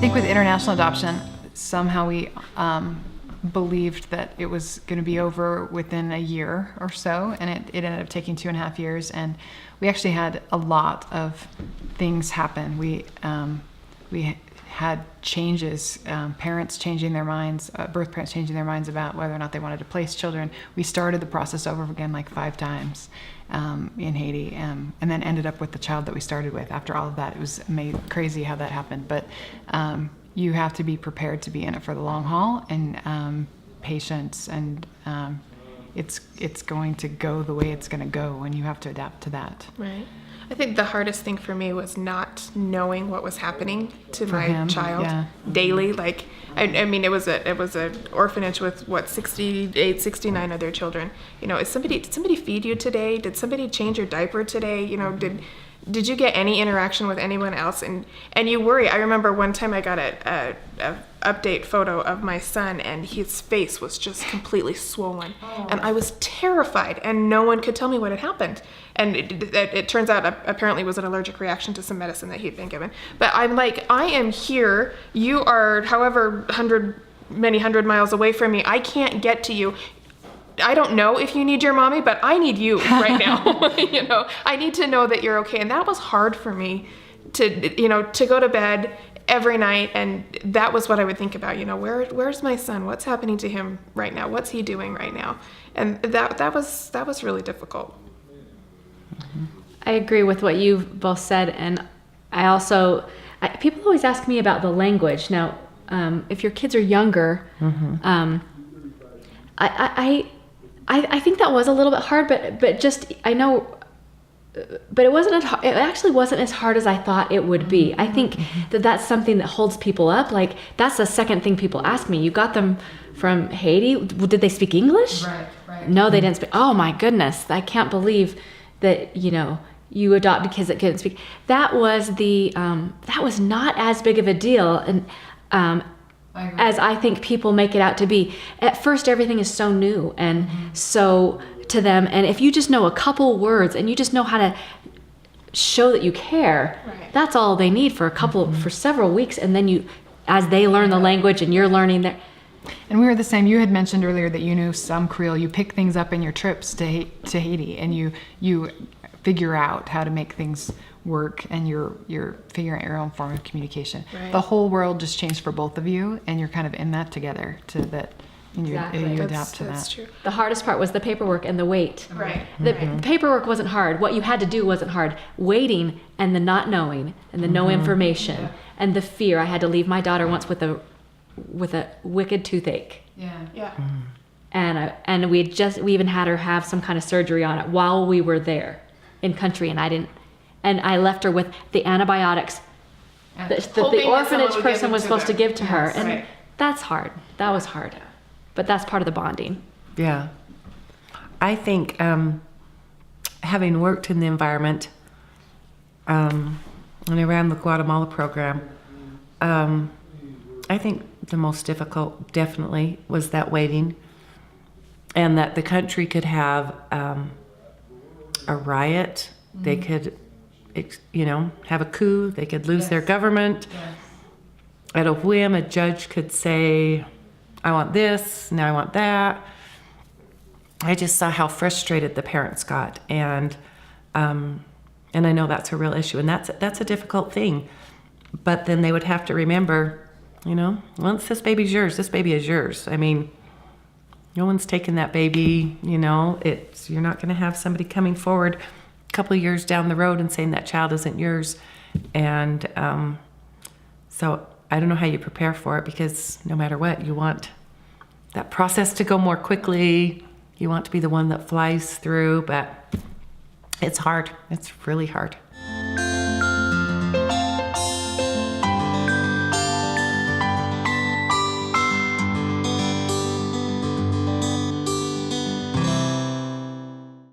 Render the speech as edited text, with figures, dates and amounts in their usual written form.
think with international adoption, somehow we believed that it was going to be over within a year or so, and it ended up taking 2.5 years. And we actually had a lot of things happen. We had changes, parents changing their minds, birth parents changing their minds about whether or not they wanted to place children. We started the process over again like 5 times in Haiti, and then ended up with the child that we started with. After all of that, it was crazy how that happened. But you have to be prepared to be in it for the long haul, and patience, and it's going to go the way it's going to go, and you have to adapt to that. Right. I think the hardest thing for me was not knowing what was happening to my child daily. Like, I mean, it was an orphanage with 68, 69 other children. You know, did somebody feed you today? Did somebody change your diaper today? You know, did you get any interaction with anyone else? And you worry. I remember one time I got a update photo of my son, and his face was just completely swollen. Oh. And I was terrified, and no one could tell me what had happened. And it turns out apparently it was an allergic reaction to some medicine that he'd been given. But I'm like, I am here. You are however many hundred miles away from me. I can't get to you. I don't know if you need your mommy, but I need you right now. You know, I need to know that you're okay. And that was hard for me to go to bed every night. And that was what I would think about, where's my son? What's happening to him right now? What's he doing right now? And that was really difficult. I agree with what you've both said. And I also, people always ask me about the language. Now, if your kids are younger, I think that was a little bit hard, but just, I know, but it actually wasn't as hard as I thought it would be. I think that's something that holds people up. Like, that's the second thing people ask me. You got them from Haiti. Did they speak English? Right. No, they didn't speak. Oh my goodness. I can't believe that, you adopted kids that couldn't speak. That was that was not as big of a deal. And, as I think people make it out to be. At first, everything is so new and so to them. And if you just know a couple words and you just know how to show that you care, that's all they need for for several weeks. And then as they learn the language and you're learning their. And we were the same. You had mentioned earlier that you knew some Creole. You pick things up in your trips to Haiti, and you figure out how to make things work, and you're figuring out your own form of communication. Right. The whole world just changed for both of you, and you're kind of in that together and you adapt to that. That's true. The hardest part was the paperwork and the wait. Right. The paperwork wasn't hard. What you had to do wasn't hard. Waiting and the not knowing and the no information and the fear. I had to leave my daughter once with a wicked toothache. Yeah. And we even had her have some kind of surgery on it while we were there in country, and I left her with the antibiotics that the orphanage person was supposed to give to her. And that's hard. That was hard. But that's part of the bonding. Yeah. I think having worked in the environment, and I ran the Guatemala program, I think the most difficult definitely was that waiting, and that the country could have a riot. They could have a coup. They could lose their government. Yes. At a whim, a judge could say, I want this, now I want that. I just saw how frustrated the parents got. And I know that's a real issue, and that's a difficult thing. But then they would have to remember, once this baby's yours, this baby is yours. I mean, no one's taking that baby, you're not going to have somebody coming forward a couple of years down the road and saying that child isn't yours. And so I don't know how you prepare for it, because no matter what, you want that process to go more quickly. You want to be the one that flies through, but it's hard. It's really hard.